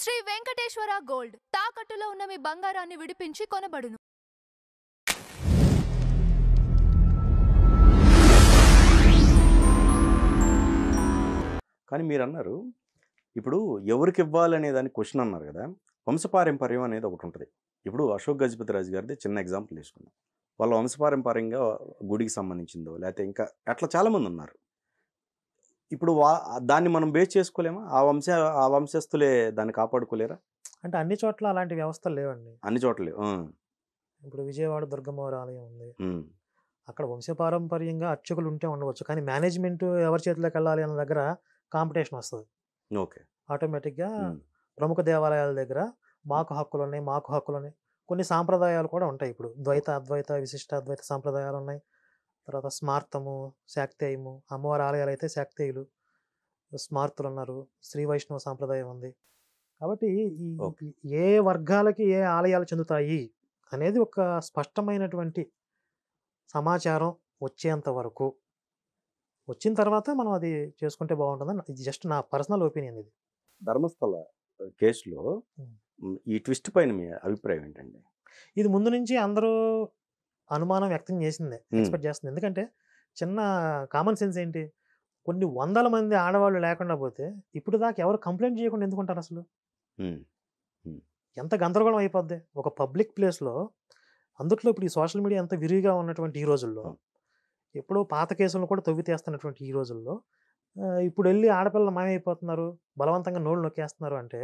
Shri Venkateswara gold తాకట్టులో ఉన్న మీ బంగారాన్ని విడిపించి కొనబడును. కానీ మీరన్నారు ఇప్పుడు ఎవరికి ఇవ్వాలనే దాని క్వశ్చన్ అన్నారు కదా. వంశపారంపర్యం అనేది ఒకటి ఉంటుంది. ఇప్పుడు అశోక్ గజపతి రాజు గారిది చిన్న ఎగ్జాంపుల్ తీసుకుందాం. వాళ్ళ వంశపారంపర్యంగా గుడికి సంబంధించిందో లేకపోతే ఇంకా అట్లా చాలామంది ఉన్నారు. ఇప్పుడు దాన్ని మనం బేస్ చేసుకోలేమా? ఆ వంశస్థులే దాన్ని కాపాడుకోలేరా? అంటే అన్ని చోట్ల అలాంటి వ్యవస్థలు లేవండి. అన్ని చోట్ల ఇప్పుడు విజయవాడ దుర్గమ్మవారి ఆలయం ఉంది. అక్కడ వంశపారంపర్యంగా అర్చకులు ఉంటే ఉండవచ్చు, కానీ మేనేజ్మెంట్ ఎవరి చేతిలోకి వెళ్ళాలి అన్న దగ్గర కాంపిటీషన్ వస్తుంది. ఓకే, ఆటోమేటిక్గా ప్రముఖ దేవాలయాల దగ్గర మాకు హక్కులు ఉన్నాయి. కొన్ని సాంప్రదాయాలు కూడా ఉంటాయి. ఇప్పుడు ద్వైత అద్వైత విశిష్టాద్వైత సాంప్రదాయాలు ఉన్నాయి. తర్వాత స్మార్తము, శాక్తేయము, అమ్మవారి ఆలయాలు అయితే శాక్తేయులు, స్మార్తులు ఉన్నారు, శ్రీ వైష్ణవ సాంప్రదాయం ఉంది. కాబట్టి ఏ వర్గాలకి ఏ ఆలయాలు చెందుతాయి అనేది ఒక స్పష్టమైనటువంటి సమాచారం వచ్చేంత వరకు, వచ్చిన తర్వాత మనం అది చేసుకుంటే బాగుంటుందని ఇది జస్ట్ నా పర్సనల్ ఒపీనియన్. ఇది ధర్మస్థల కేసులో ఈ ట్విస్ట్ పైన మీ అభిప్రాయం ఏంటండి? ఇది ముందు నుంచి అందరూ అనుమానం వ్యక్తం చేసిందే, ఎక్స్పెక్ట్ చేస్తుంది. ఎందుకంటే చిన్న కామన్ సెన్స్ ఏంటి, కొన్ని వందల మంది ఆడవాళ్ళు లేకుండా పోతే ఇప్పుడు దాకా ఎవరు కంప్లైంట్ చేయకుండా ఎందుకుంటారు అసలు? ఎంత గందరగోళం అయిపోద్ది ఒక పబ్లిక్ ప్లేస్లో. అందుట్లో ఇప్పుడు ఈ సోషల్ మీడియా ఎంత విరివిగా ఉన్నటువంటి ఈ రోజుల్లో, ఎప్పుడో పాత కేసులను కూడా తవ్వి తీస్తున్నటువంటి ఈ రోజుల్లో ఇప్పుడు వెళ్ళి ఆడపిల్లలు మాయమైపోతున్నారు, బలవంతంగా నోళ్ళు నొక్కేస్తున్నారు అంటే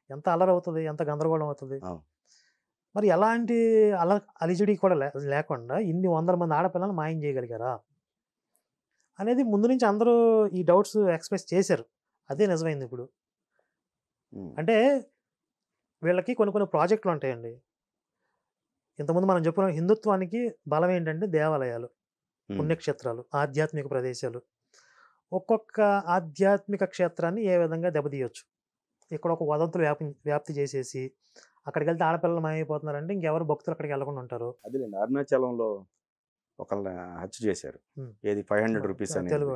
ఎంత అల్లరి అవుతుంది, ఎంత గందరగోళం అవుతుంది. మరి ఎలాంటి అలిజడి కూడా లేకుండా ఇన్ని వందల మంది ఆడపిల్లలను మాయం చేయగలిగారా అనేది ముందు నుంచి అందరూ ఈ డౌట్స్ ఎక్స్ప్రెస్ చేశారు. అదే నిజమైంది ఇప్పుడు. అంటే వీళ్ళకి కొన్ని ప్రాజెక్టులు ఉంటాయండి. ఇంతకుముందు మనం చెప్పుకున్న హిందుత్వానికి బలం ఏంటంటే దేవాలయాలు, పుణ్యక్షేత్రాలు, ఆధ్యాత్మిక ప్రదేశాలు. ఒక్కొక్క ఆధ్యాత్మిక క్షేత్రాన్ని ఏ విధంగా దెబ్బతీయొచ్చు. ఇక్కడ ఒక వదంతులు వ్యాప్తి చేసేసి అక్కడికి వెళ్తే ఆడపిల్లలు మాయమైపోతున్నారంటే ఇంకెవరు భక్తులు అక్కడికి వెళ్ళకుండా ఉంటారు. అదేలేండి, అరుణాచలంలో ఒకళ్ళని హత్య చేశారు, ఏది 500 రూపీస్ అని, తెలుగు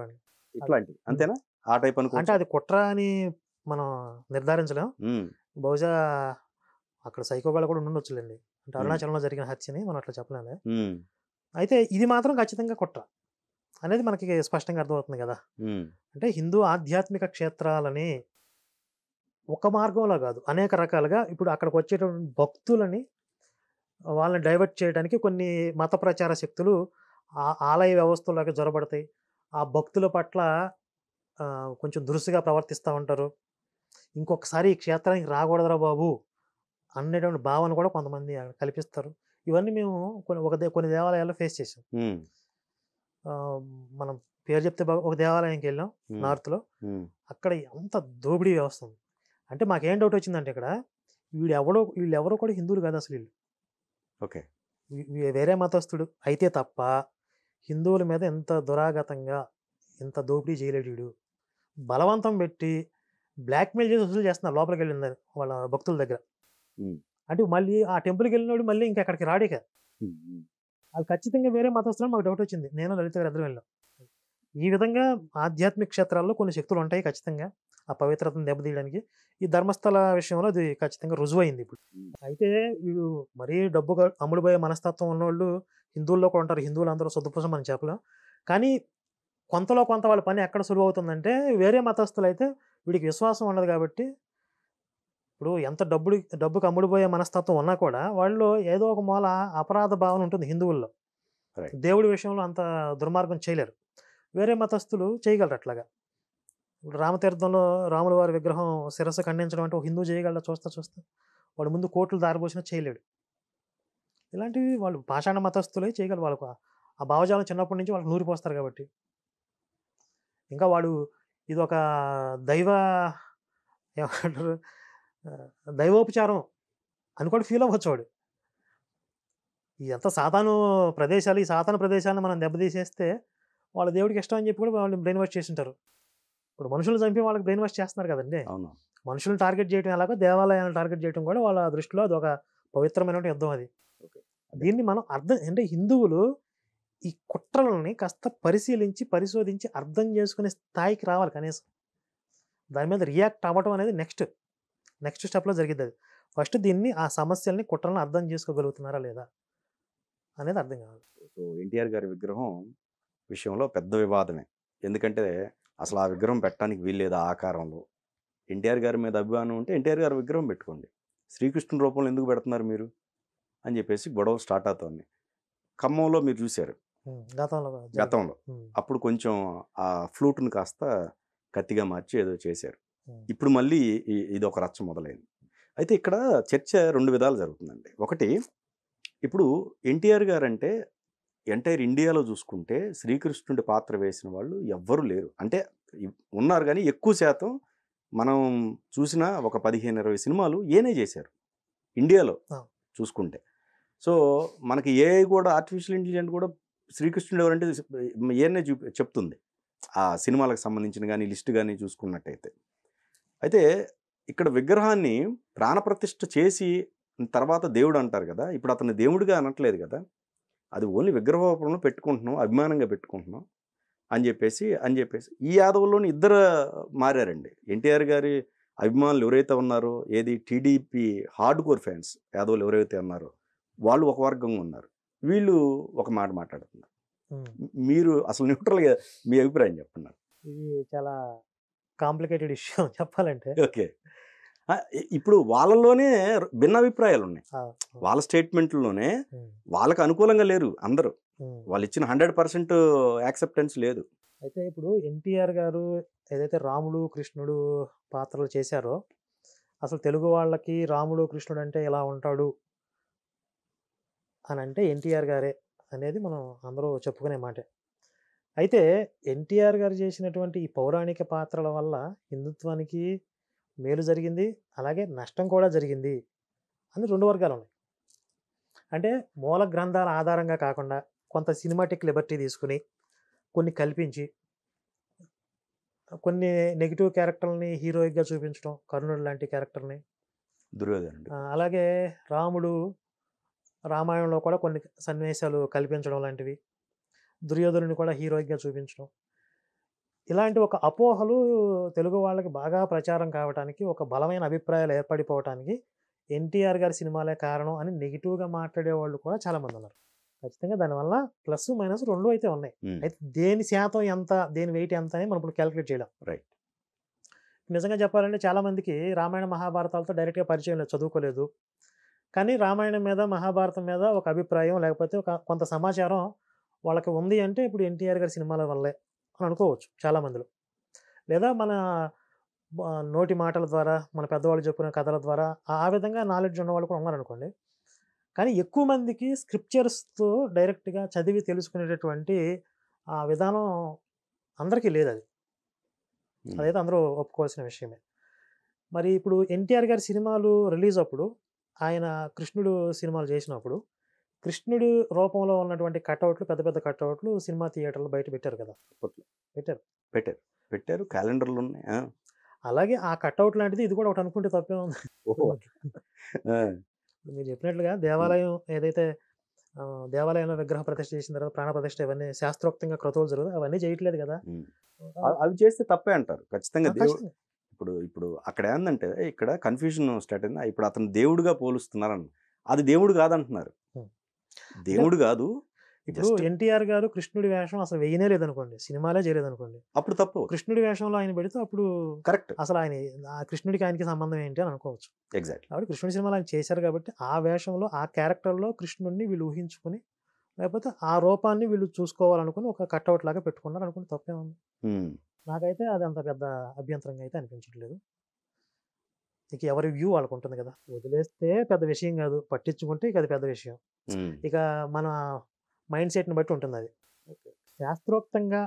ఇట్లాంటి అంతేనా? ఆ టైప్ అనుకో. అంటే అది కుట్ర అని మనం నిర్ధారించలేం. బహుశా అక్కడ సైకోగాళ్ళు కూడా ఉండొచ్చులేండి. అంటే అరుణాచలంలో జరిగిన హత్యని మనం అట్లా చెప్పలేము. అయితే ఇది మాత్రం ఖచ్చితంగా కుట్ర అనేది మనకి స్పష్టంగా అర్థమవుతుంది కదా. అంటే హిందూ ఆధ్యాత్మిక క్షేత్రాలని ఒక మార్గంలో కాదు, అనేక రకాలుగా ఇప్పుడు అక్కడికి వచ్చేటువంటి భక్తులని వాళ్ళని డైవర్ట్ చేయడానికి కొన్ని మత ప్రచార శక్తులు ఆలయ వ్యవస్థలోకి జొరబడతాయి. ఆ భక్తుల పట్ల కొంచెం దురుసుగా ప్రవర్తిస్తూ ఉంటారు. ఇంకొకసారి ఈ క్షేత్రానికి రాకూడదురా బాబు అనేటువంటి భావన కూడా కొంతమంది కల్పిస్తారు. ఇవన్నీ మేము కొన్ని దేవాలయాల్లో ఫేస్ చేసాం. మనం పేరు చెప్తే ఒక దేవాలయానికి వెళ్ళాం నార్త్లో, అక్కడ ఎంత దోపిడీ వ్యవస్థ ఉంది అంటే మాకేం డౌట్ వచ్చిందంటే ఇక్కడ వీళ్ళెవరో కూడా హిందువులు కాదు అసలు. వీళ్ళు ఓకే, వేరే మతస్థుడు అయితే తప్ప హిందువుల మీద ఎంత దురాగతంగా ఎంత దోపిడీ చేయలేడు వీడు. బలవంతం పెట్టి బ్లాక్మెయిల్ చేసి వసూలు చేస్తున్నారు లోపలికి వెళ్ళిందని వాళ్ళ భక్తుల దగ్గర. అంటే మళ్ళీ ఆ టెంపుల్కి వెళ్ళినోడు మళ్ళీ ఇంకా అక్కడికి రాడిక. అది ఖచ్చితంగా వేరే మతస్థులని మాకు డౌట్ వచ్చింది. నేను లలిత గారు ఇద్దరం వెళ్ళాం. ఈ విధంగా ఆధ్యాత్మిక క్షేత్రాల్లో కొన్ని శక్తులు ఉంటాయి ఖచ్చితంగా ఆ పవిత్రతను దెబ్బతీయడానికి. ఈ ధర్మస్థల విషయంలో అది ఖచ్చితంగా రుజువైంది ఇప్పుడు. అయితే వీడు మరీ డబ్బుగా అమ్ముడుపోయే మనస్తత్వం ఉన్నవాళ్ళు హిందువుల్లో కూడా ఉంటారు. హిందువులు అందరూ శుద్ధపూసం అని చెప్పలేం, కానీ కొంతలో కొంత వాళ్ళ పని ఎక్కడ సులువు అవుతుందంటే వేరే మతస్థులు అయితే వీడికి విశ్వాసం ఉండదు కాబట్టి, ఇప్పుడు ఎంత డబ్బుకి అమ్ముడుపోయే మనస్తత్వం ఉన్నా కూడా వాళ్ళు ఏదో ఒక మూల అపరాధ భావన ఉంటుంది హిందువుల్లో. దేవుడి విషయంలో అంత దుర్మార్గం చేయలేరు, వేరే మతస్థులు చేయగలరు అట్లాగా. ఇప్పుడు రామతీర్థంలో రాముల వారి విగ్రహం శిరస్సు ఖండించడం అంటే ఒక హిందూ చేయగలరా? చూస్తా వాడు ముందు కోట్లు దారిపోసినా చేయలేడు. ఇలాంటివి వాళ్ళు పాషాణ మతస్థులే చేయగలరు. వాళ్ళకు ఆ భావజాలం చిన్నప్పటి నుంచి వాళ్ళకి నూరిపోస్తారు కాబట్టి. ఇంకా వాడు ఇది ఒక ఏమంటారు దైవోపచారం అని కూడా ఫీల్ అవ్వచ్చు వాడు. ఎంత సాతాను ప్రదేశాలు, ఈ సాతాను ప్రదేశాలను మనం దెబ్బతీసేస్తే వాళ్ళ దేవుడికి ఇష్టం అని చెప్పి కూడా వాళ్ళు బ్రెయిన్ వాష్ చేసి ఉంటారు. ఇప్పుడు మనుషులు చంపి వాళ్ళకి బ్రెయిన్ వాష్ చేస్తున్నారు కదండి. మనుషులను టార్గెట్ చేయడం ఎలాగో దేవాలయాలను టార్గెట్ చేయడం కూడా వాళ్ళ దృష్టిలో అది ఒక పవిత్రమైన యుద్ధం. అది దీన్ని మనం అంటే హిందువులు ఈ కుట్రలని కాస్త పరిశోధించి అర్థం చేసుకునే స్థాయికి రావాలి కనీసం. దాని మీద రియాక్ట్ అవ్వటం అనేది నెక్స్ట్. నెక్స్ట్ స్టెప్లో జరిగింది అది. ఫస్ట్ దీన్ని ఆ సమస్యల్ని కుట్రలను అర్థం చేసుకోగలుగుతున్నారా లేదా అనేది అర్థం కావాలి. సో ఎన్టీఆర్ గారి విగ్రహం విషయంలో పెద్ద వివాదమే. ఎందుకంటే అసలు ఆ విగ్రహం పెట్టడానికి వీల్లేదు ఆ ఆకారంలో. ఎన్టీఆర్ గారి మీద అభిమానం ఉంటే ఎన్టీఆర్ గారి విగ్రహం పెట్టుకోండి. శ్రీకృష్ణుని రూపంలో ఎందుకు పెడుతున్నారు మీరు అని చెప్పేసి గొడవ స్టార్ట్ అవుతుంది. ఖమ్మంలో మీరు చూశారు గతంలో గతంలో. అప్పుడు కొంచెం ఆ ఫ్లూట్ను కాస్త కత్తిగా మార్చి ఏదో చేశారు. ఇప్పుడు మళ్ళీ ఇది ఒక రచ్చ మొదలైంది. అయితే ఇక్కడ చర్చ 2 విధాలు జరుగుతుందండి. ఒకటి, ఇప్పుడు ఎన్టీఆర్ గారు అంటే ఎంటైర్ ఇండియాలో చూసుకుంటే శ్రీకృష్ణుడి పాత్ర వేసిన వాళ్ళు ఎవ్వరూ లేరు. అంటే ఉన్నారు కానీ ఎక్కువ శాతం మనం చూసిన ఒక 15-20 సినిమాలు ఏనే చేశారు ఇండియాలో చూసుకుంటే. సో మనకి ఏ కూడా ఆర్టిఫిషియల్ ఇంటెలిజెంట్ కూడా శ్రీకృష్ణుడు ఎవరంటే ఏనే చెప్తుంది ఆ సినిమాలకు సంబంధించిన కానీ లిస్ట్ కానీ చూసుకున్నట్టయితే. అయితే ఇక్కడ విగ్రహాన్ని ప్రాణప్రతిష్ఠ చేసి తర్వాత దేవుడు అంటారు కదా, ఇప్పుడు అతన్ని దేవుడిగా అనట్లేదు కదా, అది ఓన్లీ విగ్రహరూపంలో పెట్టుకుంటున్నాం, అభిమానంగా పెట్టుకుంటున్నాం అని చెప్పేసి ఈ యాదవుల్లోని ఇద్దరు మారారండి. ఎన్టీఆర్ గారి అభిమానులు ఎవరైతే ఉన్నారో, ఏది టీడీపీ హార్డ్ కోర్ ఫ్యాన్స్ యాదవులు ఎవరైతే ఉన్నారో వాళ్ళు ఒక వర్గంగా ఉన్నారు, వీళ్ళు ఒక మాట మాట్లాడుతున్నారు. మీరు అసలు న్యూట్రల్గా మీ అభిప్రాయం చెప్పండి. ఇది చాలా కాంప్లికేటెడ్ ఇష్యూ చెప్పాలంటే. ఓకే, ఇప్పుడు వాళ్ళలోనే భిన్నాభిప్రాయాలు ఉన్నాయి. వాళ్ళ స్టేట్మెంట్లోనే వాళ్ళకి అనుకూలంగా లేరు అందరూ. వాళ్ళు ఇచ్చిన 100% యాక్సెప్టెన్స్ లేదు. అయితే ఇప్పుడు ఎన్టీఆర్ గారు ఏదైతే రాముడు కృష్ణుడు పాత్రలు చేశారో, అసలు తెలుగు వాళ్ళకి రాముడు కృష్ణుడు అంటే ఎలా ఉంటాడు అని అంటే ఎన్టీఆర్ గారే అనేది మనం అందరూ చెప్పుకునే మాటే. అయితే ఎన్టీఆర్ గారు చేసినటువంటి ఈ పౌరాణిక పాత్రల వల్ల హిందుత్వానికి మేలు జరిగింది, అలాగే నష్టం కూడా జరిగింది అని 2 వర్గాలు ఉన్నాయి. అంటే మూల గ్రంథాల ఆధారంగా కాకుండా కొంత సినిమాటిక్ లిబర్టీ తీసుకుని కొన్ని కల్పించి కొన్ని నెగిటివ్ క్యారెక్టర్ని హీరోయిక్గా చూపించడం, కర్ణుడు లాంటి క్యారెక్టర్ని, దుర్యోధనుడు, అలాగే రాముడు రామాయణంలో కూడా కొన్ని సన్నివేశాలు కల్పించడం లాంటివి, దుర్యోధనుని కూడా హీరోయిక్గా చూపించడం, ఇలాంటి ఒక అపోహలు తెలుగు వాళ్ళకి బాగా ప్రచారం కావడానికి, ఒక బలమైన అభిప్రాయాలు ఏర్పడిపోవటానికి ఎన్టీఆర్ గారి సినిమాలే కారణం అని నెగిటివ్గా మాట్లాడే వాళ్ళు కూడా చాలామంది ఉన్నారు. ఖచ్చితంగా దానివల్ల ప్లస్ మైనస్ 2 అయితే ఉన్నాయి. అయితే దేని శాతం ఎంత, దేని వెయిట్ ఎంత అని మనం ఇప్పుడు క్యాలిక్యులేట్ చేయలేం. రైట్. నిజంగా చెప్పాలంటే చాలామందికి రామాయణ మహాభారతాలతో డైరెక్ట్గా పరిచయం లేదు, చదువుకోలేదు. కానీ రామాయణం మీద మహాభారతం మీద ఒక అభిప్రాయం లేకపోతే ఒక కొంత సమాచారం వాళ్ళకి ఉంది అంటే ఇప్పుడు ఎన్టీఆర్ గారి సినిమాల వల్లే అని అనుకోవచ్చు చాలామందిలో. లేదా మన నోటి మాటల ద్వారా, మన పెద్దవాళ్ళు చెప్పిన కథల ద్వారా ఆ విధంగా నాలెడ్జ్ ఉన్న వాళ్ళు కూడా ఉన్నారనుకోండి. కానీ ఎక్కువ మందికి స్క్రిప్చర్స్తో డైరెక్ట్గా చదివి తెలుసుకునేటటువంటి ఆ విధానం అందరికీ లేదు. అదైతే అందరూ ఒప్పుకోవాల్సిన విషయమే. మరి ఇప్పుడు ఎన్టీఆర్ గారి సినిమాలు రిలీజ్ అప్పుడు, ఆయన కృష్ణుడు సినిమాలు చేసినప్పుడు కృష్ణుడు రూపంలో ఉన్నటువంటి కటౌట్లు, పెద్ద పెద్ద కటౌట్లు సినిమా థియేటర్లో బయట పెట్టారు కదా. పెట్టారు క్యాలెండర్లు ఉన్నాయి. అలాగే ఆ కటౌట్ లాంటిది ఇది కూడా ఒకటి అనుకుంటే తప్పే ఉంది. మీరు చెప్పినట్లుగా దేవాలయం ఏదైతే దేవాలయంలో విగ్రహ ప్రతిష్ఠ చేసిన తర్వాత ప్రాణ ప్రతిష్ఠ ఇవన్నీ శాస్త్రోక్తంగా క్రతువులు జరుగుతాయి, అవన్నీ చేయట్లేదు కదా. అవి చేస్తే తప్పే అంటారు ఖచ్చితంగా. ఇప్పుడు అక్కడ ఏంటంటే ఇక్కడ కన్ఫ్యూజన్ స్టార్ట్ అయింది. ఇప్పుడు అతను దేవుడిగా పోలుస్తున్నారని, అది దేవుడు కాదంటున్నారు. దేవుడు కాదు. ఇప్పుడు ఎన్టీఆర్ గారు కృష్ణుడి వేషం అసలు వేయనే లేదనుకోండి, సినిమాలే చేయలేదనుకోండి, అప్పుడు తప్పు. కృష్ణుడి వేషంలో ఆయన పెడితే అప్పుడు కరెక్ట్. అసలు ఆయన కృష్ణుడికి ఆయనకి సంబంధం ఏంటి అని అనుకోవచ్చు. ఎగ్జాక్ట్. కాబట్టి కృష్ణుడి సినిమాలు ఆయన చేశారు కాబట్టి ఆ వేషంలో ఆ క్యారెక్టర్లో కృష్ణుడిని వీళ్ళు ఊహించుకుని, లేకపోతే ఆ రూపాన్ని వీళ్ళు చూసుకోవాలనుకుని ఒక కట్అవుట్ లాగా పెట్టుకున్నారు అనుకుని తప్పే ఉంది. నాకైతే అది అంత పెద్ద అభ్యంతరంగా అయితే అనిపించట్లేదు. ఇక ఎవరి వ్యూ వాళ్ళకు ఉంటుంది కదా. వదిలేస్తే పెద్ద విషయం కాదు, పట్టించుకుంటే ఇక అది పెద్ద విషయం. ఇక మన మైండ్ సెట్ని బట్టి ఉంటుంది అది. శాస్త్రోక్తంగా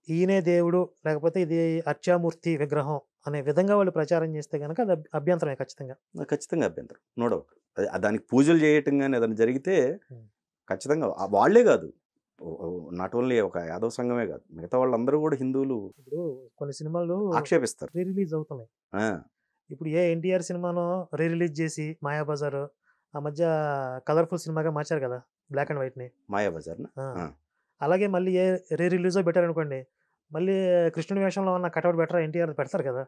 ఈయనే దేవుడు లేకపోతే ఇది అర్చామూర్తి విగ్రహం అనే విధంగా వాళ్ళు ప్రచారం చేస్తే కనుక అది అభ్యంతరమే. ఖచ్చితంగా అభ్యంతరం, నో డౌట్. దానికి పూజలు చేయటం కానీ ఏదైనా జరిగితే ఖచ్చితంగా వాళ్లే కాదు, నాట్ ఓన్లీ ఒక యాదవ్ సంఘమే కాదు, మిగతా వాళ్ళందరూ కూడా హిందువులు ఇప్పుడు కొన్ని సినిమాలు ఆక్షేపిస్తారు, రీ రిలీజ్ అవుతున్నాయి. ఇప్పుడు ఏ ఎన్టీఆర్ సినిమాను రీ రిలీజ్ చేసి మాయాబజార్ ఆ మధ్య కలర్ఫుల్ సినిమాగా మార్చారు కదా, బ్లాక్ అండ్ వైట్ని, మాయాబజార్. అలాగే మళ్ళీ ఏ రీ రిలీజో పెట్టారనుకోండి, మళ్ళీ కృష్ణుడి వేషంలో ఉన్న కటౌట్ బెటర్ ఎన్టీఆర్ పెడతారు కదా.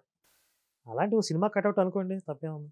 అలాంటి ఓ సినిమా కట్అవుట్ అనుకోండి, తప్పేముంది.